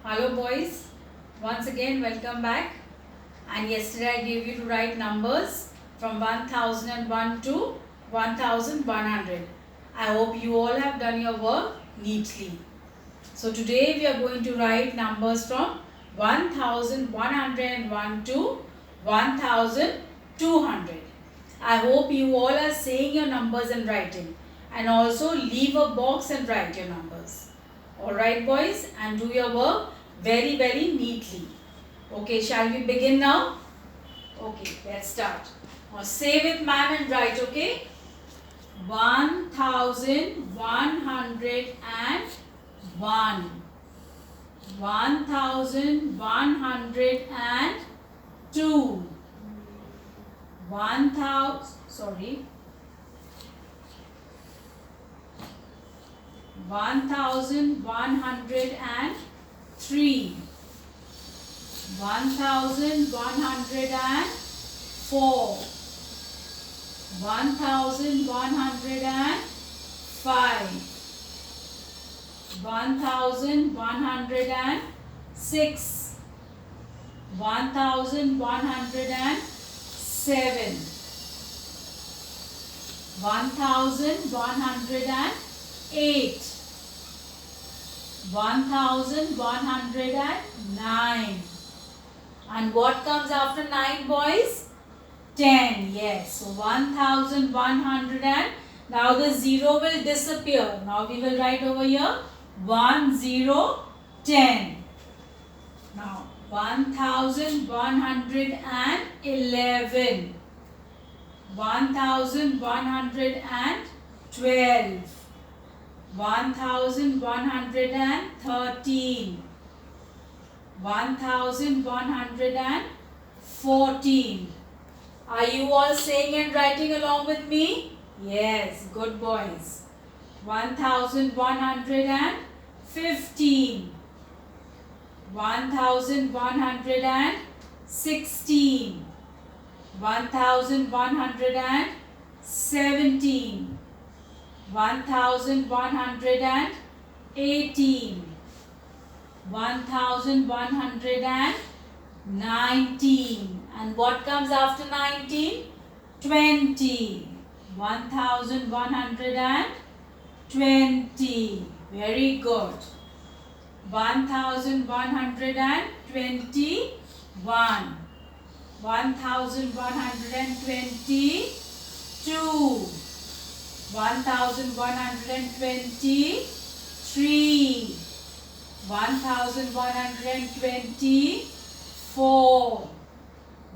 Hello boys, once again welcome back. And yesterday I gave you to write numbers from 1001 to 1100. I hope you all have done your work neatly. So today we are going to write numbers from 1101 to 1200. I hope you all are saying your numbers and writing, and also leave a box and write your numbers. Alright boys, and do your work very neatly. Okay, shall we begin now? Okay, let's start. Now say with ma'am and write, okay? 1101 1102 1103 1104 1105 1106 1107 1108 1109. And what comes after 9 boys? 10. Yes. So 1100 and now the 0 will disappear. Now we will write over here 10. Now 1111 1112 1113 1114. Are you all saying and writing along with me? Yes, good boys. 1115 1116 1117 1118 1119. And what comes after 19? 20. 1120. Very good. 1121 1122 1123 1124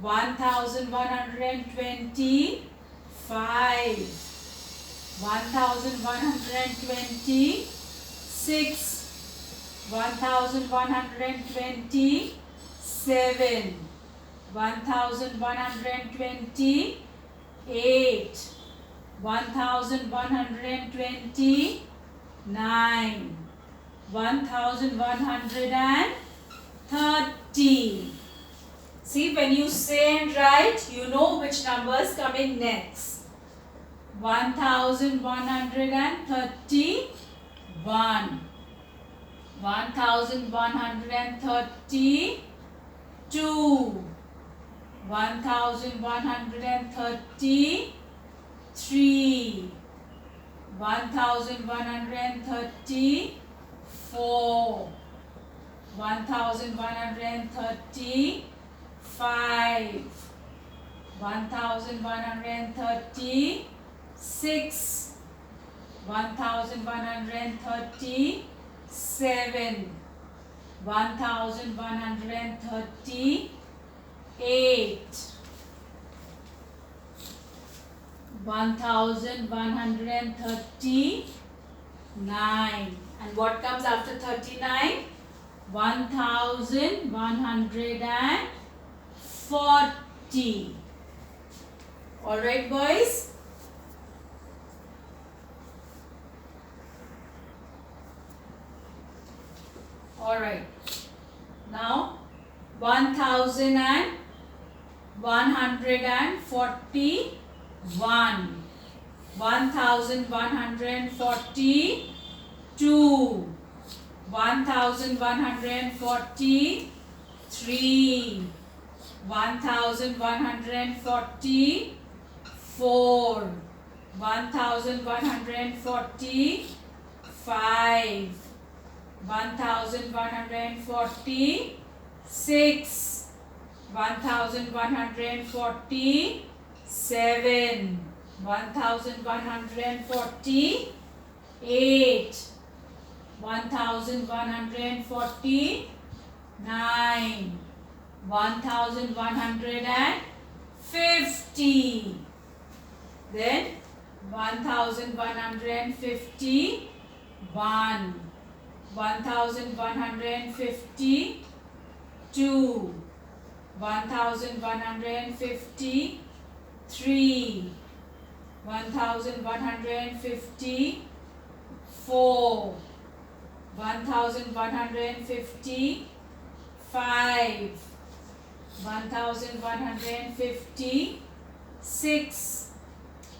1125 1126 1127 1128 1129 1130. See, when you say and write, you know which numbers come in next. 1131 1132 1133 1134 1135 1136 1137 1138 1139. And what comes after 39? 1140. Alright boys? Alright. Now 1141 1142 1143, 1144, 1145, 1146, 1147, 1148, 1149, 1150, then 1151, 1152, 1153, 1154, 1155, 1156,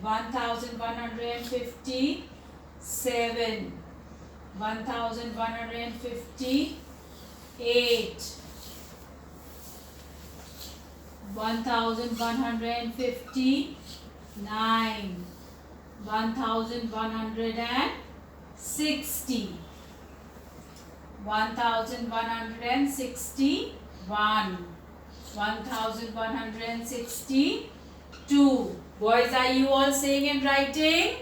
1157, 1158, 1159, 1160, 1161, 1162. Boys, are you all saying and writing?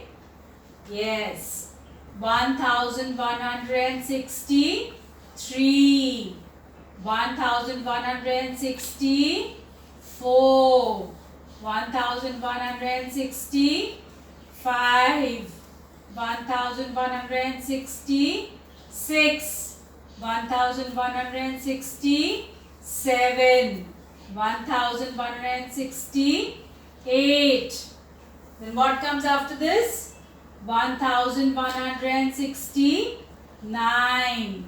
Yes. 1163, 1164, 1165, 1166, 1167, 1168. Then what comes after this? 1169.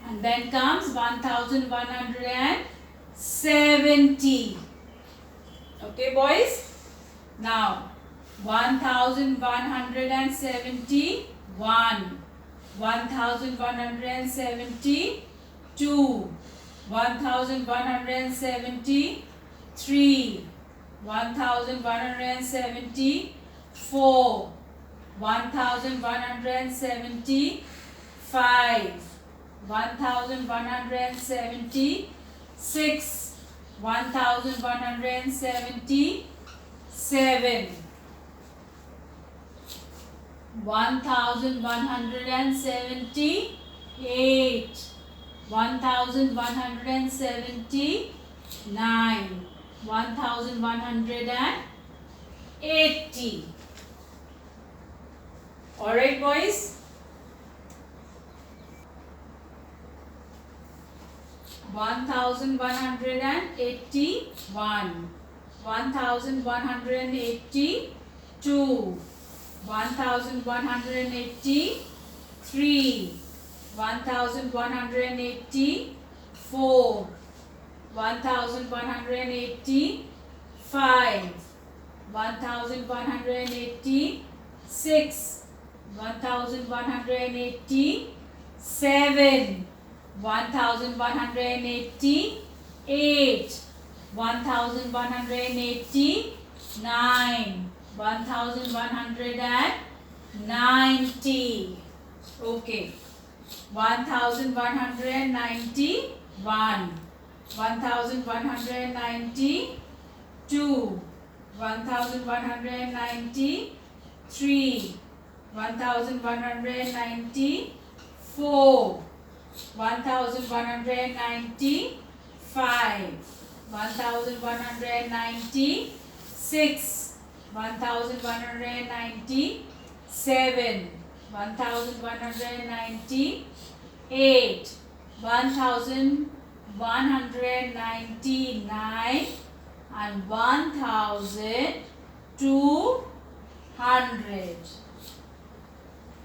And then comes 1170. Okay, boys? Now, 1171, 1172, 1173, 1174, 1175, 1176, 1177, 1178, 1179, 1180. Alright, boys? 1181, 1182, 1183, 1184, 1185, 1186, 1187, 1188, 1189, 1190. Okay. 1191, 1192, 1193, 1194, 1195, 1196, 1197, 1198, 1199 and 1200.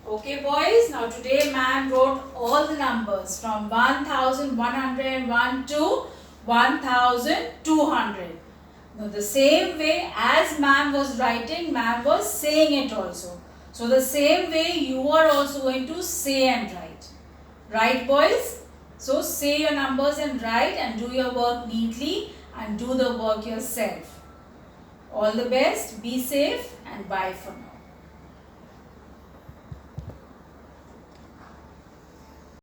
Okay, boys, now today ma'am wrote all the numbers from 1101 to 1200. Now the same way as ma'am was writing, ma'am was saying it also. So the same way you are also going to say and write. Right, boys? So say your numbers and write and do your work neatly and do the work yourself. All the best, be safe and bye for now.